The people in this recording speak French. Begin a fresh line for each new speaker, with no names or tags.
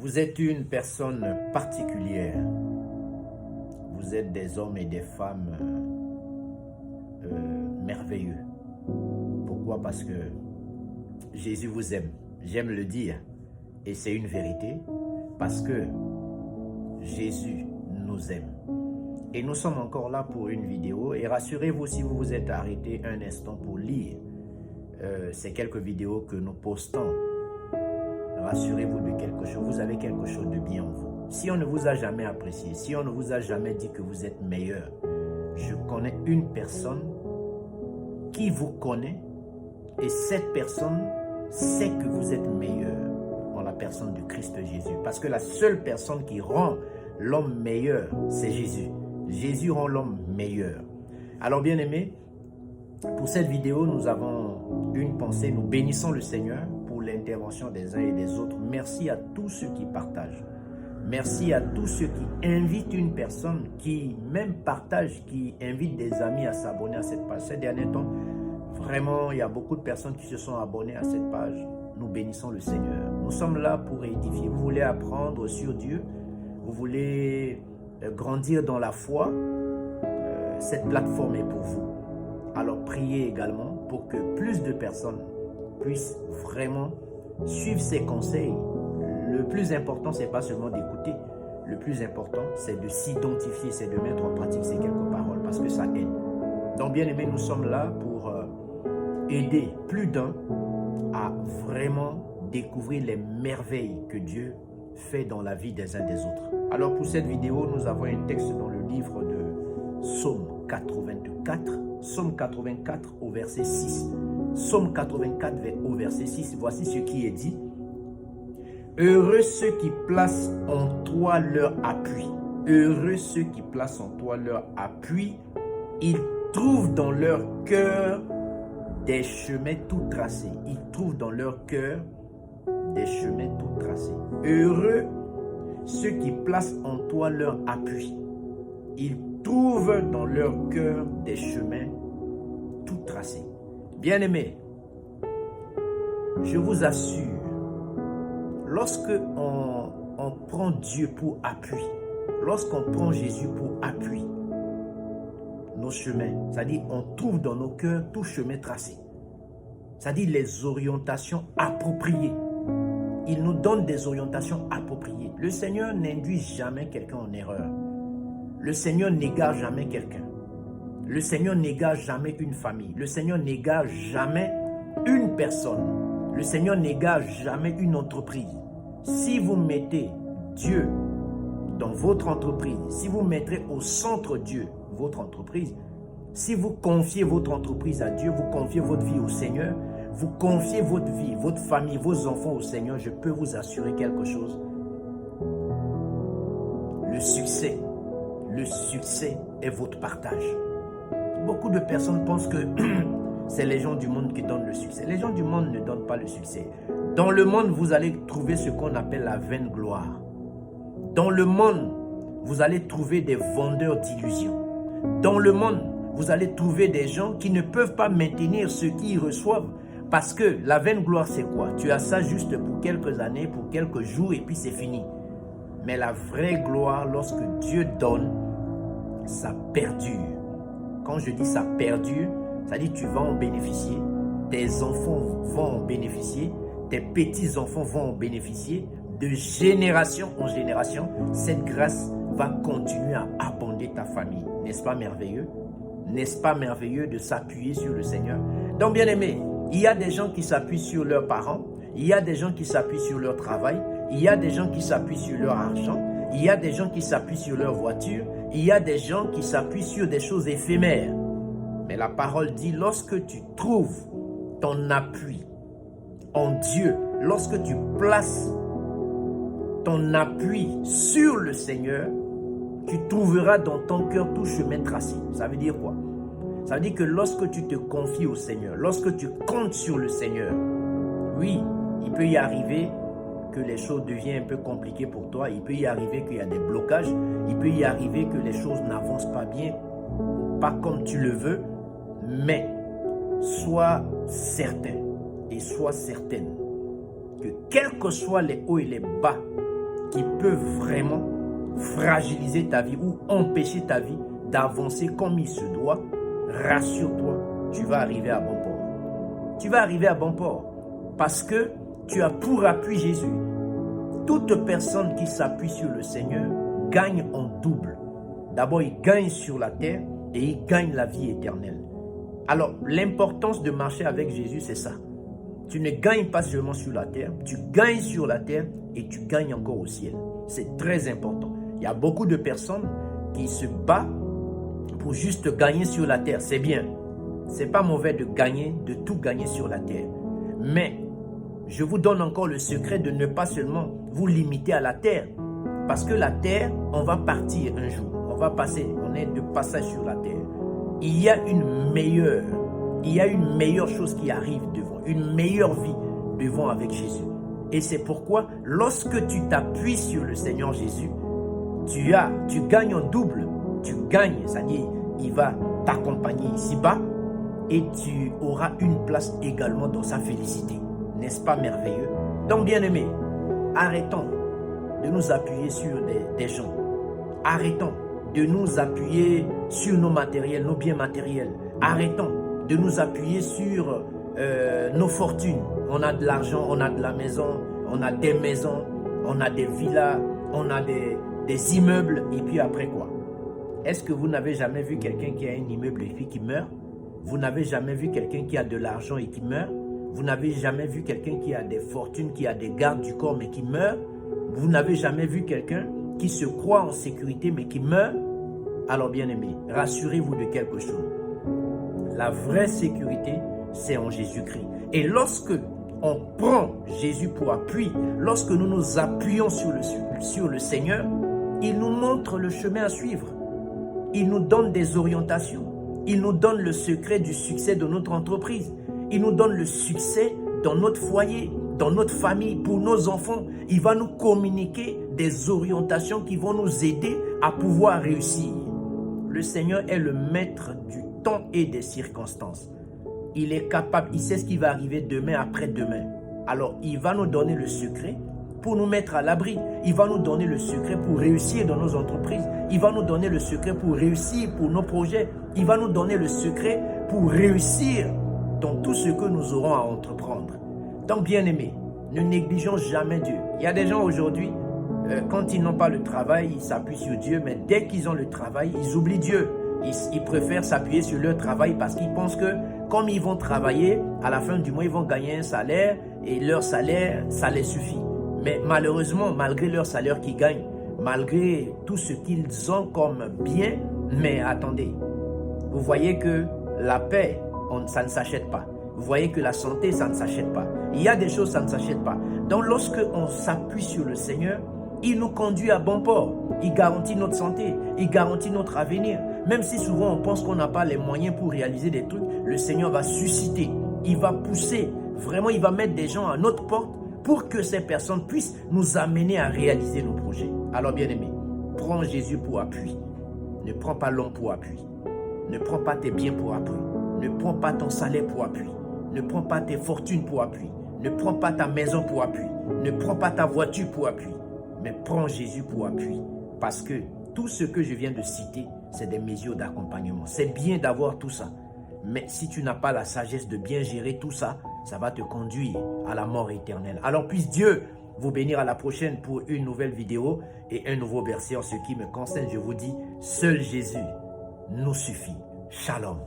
Vous êtes une personne particulière. Vous êtes des hommes et des femmes merveilleux. Pourquoi? Parce que Jésus vous aime. J'aime le dire. Et c'est une vérité. Parce que Jésus nous aime. Et nous sommes encore là pour une vidéo. Et rassurez-vous, si vous vous êtes arrêté un instant pour lire ces quelques vidéos que nous postons, rassurez-vous de quelque chose. Vous avez quelque chose de bien en vous. Si on ne vous a jamais apprécié, si on ne vous a jamais dit que vous êtes meilleur, je connais une personne qui vous connaît et cette personne sait que vous êtes meilleur en la personne de Christ Jésus. Parce que la seule personne qui rend l'homme meilleur, c'est Jésus. Jésus rend l'homme meilleur. Alors bien aimé, pour cette vidéo, nous avons une pensée. Nous bénissons le Seigneur pour l'intervention des uns et des autres. Merci à tous ceux qui partagent. Merci à tous ceux qui invitent une personne, qui même partage, qui invite des amis à s'abonner à cette page. Ces derniers temps, vraiment, il y a beaucoup de personnes qui se sont abonnées à cette page. Nous bénissons le Seigneur. Nous sommes là pour édifier. Vous voulez apprendre sur Dieu, vous voulez grandir dans la foi, cette plateforme est pour vous. Alors priez également pour que plus de personnes puissent vraiment suivre ces conseils. Le plus important, ce n'est pas seulement d'écouter. Le plus important, c'est de s'identifier, c'est de mettre en pratique ces quelques paroles parce que ça aide. Donc bien aimé, nous sommes là pour aider plus d'un à vraiment découvrir les merveilles que Dieu fait dans la vie des uns des autres. Alors pour cette vidéo, nous avons un texte dans le livre de Psaume 84. Psaume 84 au verset 6. Psaume 84 au verset 6. Voici ce qui est dit. Heureux ceux qui placent en toi leur appui. Heureux ceux qui placent en toi leur appui. Ils trouvent dans leur cœur des chemins tout tracés. Ils trouvent dans leur cœur des chemins tout tracés. Heureux ceux qui placent en toi leur appui. Ils trouvent dans leur cœur des chemins tout tracés. Bien-aimés, je vous assure, lorsque on prend Dieu pour appui, lorsqu'on prend Jésus pour appui, nos chemins, c'est-à-dire on trouve dans nos cœurs tout chemin tracé, c'est-à-dire les orientations appropriées. Il nous donne des orientations appropriées. Le Seigneur n'induit jamais quelqu'un en erreur. Le Seigneur n'égare jamais quelqu'un. Le Seigneur n'égare jamais une famille. Le Seigneur n'égare jamais une personne. Le Seigneur n'égare jamais une entreprise. Si vous mettez Dieu dans votre entreprise, si vous mettrez au centre Dieu, votre entreprise, si vous confiez votre entreprise à Dieu, vous confiez votre vie au Seigneur, vous confiez votre vie, votre famille, vos enfants au Seigneur, je peux vous assurer quelque chose. Le succès est votre partage. Beaucoup de personnes pensent que c'est les gens du monde qui donnent le succès. Les gens du monde ne donnent pas le succès. Dans le monde, vous allez trouver ce qu'on appelle la vaine gloire. Dans le monde, vous allez trouver des vendeurs d'illusions. Dans le monde, vous allez trouver des gens qui ne peuvent pas maintenir ce qu'ils reçoivent. Parce que la vaine gloire, c'est quoi? Tu as ça juste pour quelques années, pour quelques jours et puis c'est fini. Mais la vraie gloire, lorsque Dieu donne, ça perdure. Quand je dis ça perdure, ça dit tu vas en bénéficier, tes enfants vont en bénéficier, tes petits-enfants vont en bénéficier, de génération en génération, cette grâce va continuer à abonder ta famille. N'est-ce pas merveilleux? N'est-ce pas merveilleux de s'appuyer sur le Seigneur? Donc bien aimé, il y a des gens qui s'appuient sur leurs parents, il y a des gens qui s'appuient sur leur travail, il y a des gens qui s'appuient sur leur argent, il y a des gens qui s'appuient sur leur voiture, il y a des gens qui s'appuient sur des choses éphémères. Mais la parole dit, lorsque tu trouves ton appui en Dieu, lorsque tu places ton appui sur le Seigneur, tu trouveras dans ton cœur tout chemin tracé. Ça veut dire quoi? Ça veut dire que lorsque tu te confies au Seigneur, lorsque tu comptes sur le Seigneur, oui, il peut y arriver que les choses deviennent un peu compliquées pour toi, il peut y arriver qu'il y a des blocages, il peut y arriver que les choses n'avancent pas bien, pas comme tu le veux, mais sois certain et sois certaine que quels que soient les hauts et les bas qui peuvent vraiment fragiliser ta vie ou empêcher ta vie d'avancer comme il se doit, rassure-toi, tu vas arriver à bon port. Tu vas arriver à bon port parce que tu as pour appui Jésus. Toute personne qui s'appuie sur le Seigneur gagne en double. D'abord, il gagne sur la terre et il gagne la vie éternelle. Alors, l'importance de marcher avec Jésus, c'est ça. Tu ne gagnes pas seulement sur la terre, tu gagnes sur la terre et tu gagnes encore au ciel. C'est très important. Il y a beaucoup de personnes qui se battent pour juste gagner sur la terre. C'est bien. C'est pas mauvais de gagner, de tout gagner sur la terre. Mais je vous donne encore le secret de ne pas seulement vous limiter à la terre. Parce que la terre, on va partir un jour. On va passer, on est de passage sur la terre. Il y a une meilleure chose qui arrive devant, une meilleure vie devant avec Jésus. Et c'est pourquoi, lorsque tu t'appuies sur le Seigneur Jésus, tu gagnes en double. Tu gagnes, c'est-à-dire, il va t'accompagner ici-bas et tu auras une place également dans sa félicité. N'est-ce pas merveilleux? Donc, bien-aimés, arrêtons de nous appuyer sur des gens. Arrêtons de nous appuyer sur nos matériels, nos biens matériels. Arrêtons de nous appuyer sur nos fortunes. On a de l'argent, on a de la maison, on a des maisons, on a des villas, on a des immeubles. Et puis après quoi? Est-ce que vous n'avez jamais vu quelqu'un qui a un immeuble et puis qui meurt? Vous n'avez jamais vu quelqu'un qui a de l'argent et qui meurt? Vous n'avez jamais vu quelqu'un qui a des fortunes, qui a des gardes du corps mais qui meurt? Vous n'avez jamais vu quelqu'un qui se croit en sécurité mais qui meurt? Alors bien aimé, rassurez-vous de quelque chose. La vraie sécurité, c'est en Jésus-Christ. Et lorsque on prend Jésus pour appui, lorsque nous nous appuyons sur le Seigneur, il nous montre le chemin à suivre. Il nous donne des orientations. Il nous donne le secret du succès de notre entreprise. Il nous donne le succès dans notre foyer, dans notre famille, pour nos enfants. Il va nous communiquer des orientations qui vont nous aider à pouvoir réussir. Le Seigneur est le maître du temps et des circonstances. Il est capable, il sait ce qui va arriver demain, après-demain. Alors, il va nous donner le secret pour nous mettre à l'abri. Il va nous donner le secret pour réussir dans nos entreprises. Il va nous donner le secret pour réussir pour nos projets. Il va nous donner le secret pour réussir dans tout ce que nous aurons à entreprendre. Donc, bien-aimés, ne négligeons jamais Dieu. Il y a des gens aujourd'hui, quand ils n'ont pas le travail, ils s'appuient sur Dieu, mais dès qu'ils ont le travail, ils oublient Dieu. Ils préfèrent s'appuyer sur leur travail parce qu'ils pensent que comme ils vont travailler, à la fin du mois, ils vont gagner un salaire et leur salaire, ça les suffit. Mais malheureusement, malgré leur salaire qu'ils gagnent, malgré tout ce qu'ils ont comme bien, mais attendez, vous voyez que la paix, ça ne s'achète pas. Vous voyez que la santé, ça ne s'achète pas. Il y a des choses, ça ne s'achète pas. Donc lorsque on s'appuie sur le Seigneur, il nous conduit à bon port. Il garantit notre santé, il garantit notre avenir. Même si souvent on pense qu'on n'a pas les moyens pour réaliser des trucs, le Seigneur va susciter, il va pousser. Vraiment, il va mettre des gens à notre porte pour que ces personnes puissent nous amener à réaliser nos projets. Alors bien aimé, prends Jésus pour appui. Ne prends pas l'homme pour appui. Ne prends pas tes biens pour appui. Ne prends pas ton salaire pour appui. Ne prends pas tes fortunes pour appui. Ne prends pas ta maison pour appui. Ne prends pas ta voiture pour appui. Mais prends Jésus pour appui. Parce que tout ce que je viens de citer, c'est des mesures d'accompagnement. C'est bien d'avoir tout ça. Mais si tu n'as pas la sagesse de bien gérer tout ça, ça va te conduire à la mort éternelle. Alors puisse Dieu vous bénir. À la prochaine pour une nouvelle vidéo et un nouveau verset. En ce qui me concerne, je vous dis, seul Jésus nous suffit. Shalom.